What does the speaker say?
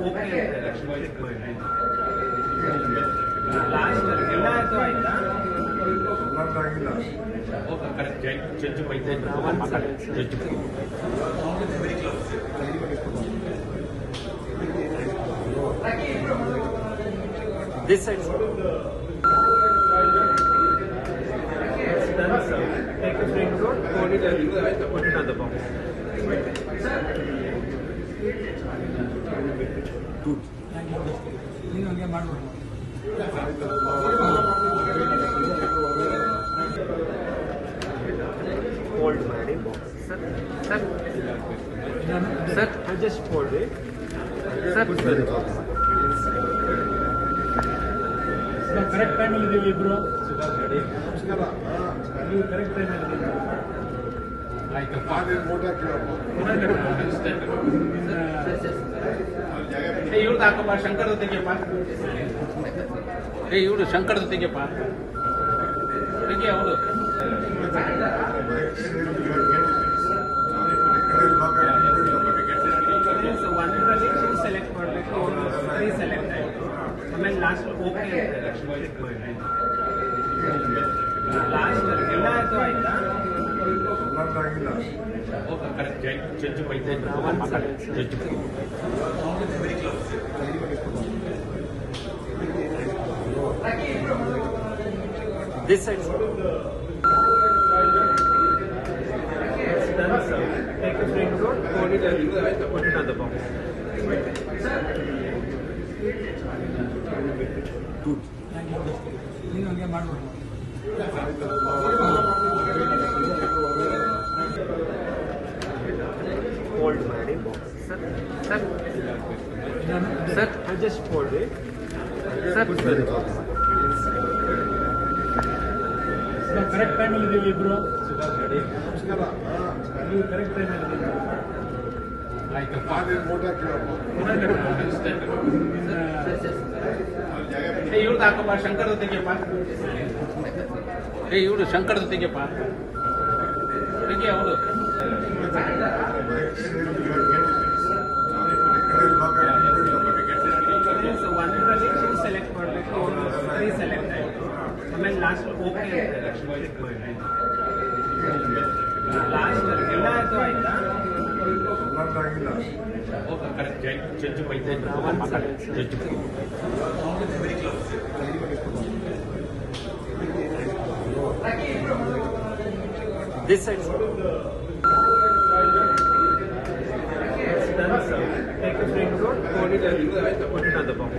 Okay last ಎಲ್ಲ ಆಯ್ತು ಆಯ್ತಾ ಕರೆಕ್ಟ್ ಜಡ್ಜ್ ಬೈತಾ ಇದ್ರು judge This side, sir. Take a frame road, put it on the box. Good. Fold ಮಾಡಿ box. Sir, just fold it. Sir, correct ಟೈಮಲ್ಲಿ ಇದೀವಿ ಇಬ್ರು ನೀವು ಕರೆಕ್ಟ್ ಟೈಮಲ್ಲಿ ಇವ್ರದ್ದು ಹಾಕಪ್ಪ ಶಂಕರದ ತೆಗಿಯಪ್ಪ ಇವ್ರು ಶಂಕರದ ತೆಗಿಯಪ್ಪ ತೆಗಿ ಅವರು ಒಂದರಲ್ಲಿ ಟೂ ಸೆಲೆಕ್ಟ್ ಮಾಡಬೇಕು ತ್ರೀ ಸೆಲೆಕ್ಟ್ ಆಯಿತು ಆಮೇಲೆ ಲಾಸ್ಟ್ ಓಕೆ ಲಾಸ್ಟ್ ಎಲ್ಲ ಆಯ್ತು ಆಯ್ತಾ ಕರೆಕ್ಟ್ ಜಡ್ಜ್ ಬೈತಾ ಇದ್ರು judge This side, sir. Take a frame road, put it on the box. Good. ನೀನು ಹಂಗೆ ಮಾಡ್ಬೋದು Fold ಮಾಡಿ box. Sir, just fold it. Sir, correct ಟೈಮಲ್ಲಿ ಇದೀವಿ ಇಬ್ರು ನೀವು ಕರೆಕ್ಟ್ ಟೈಮಲ್ಲಿ ಇದೀವಿ ಇವ್ರದ್ದು ಹಾಕಪ್ಪ ಶಂಕರದ ತೆಗಿಯಪ್ಪ ಇವ್ರು ಶಂಕರದ ತೆಗಿಯಪ್ಪ ತೆಗಿ ಅವರು ಒಂದರಲ್ಲಿ ಟೂ ಸೆಲೆಕ್ಟ್ ಮಾಡಬೇಕು ತ್ರೀ ಸೆಲೆಕ್ಟ್ ಆಯಿತು ಆಮೇಲೆ ಲಾಸ್ಟ್ ಓಕೆ ಲಾಸ್ಟ್ ಎಲ್ಲ ಆಯ್ತು ಆಯ್ತಾ ಕರೆಕ್ಟ್ ಜಡ್ಜ್ ಬೈತಾ ಇದ್ರು judge This side, sir. Take a frame road, put it on the box.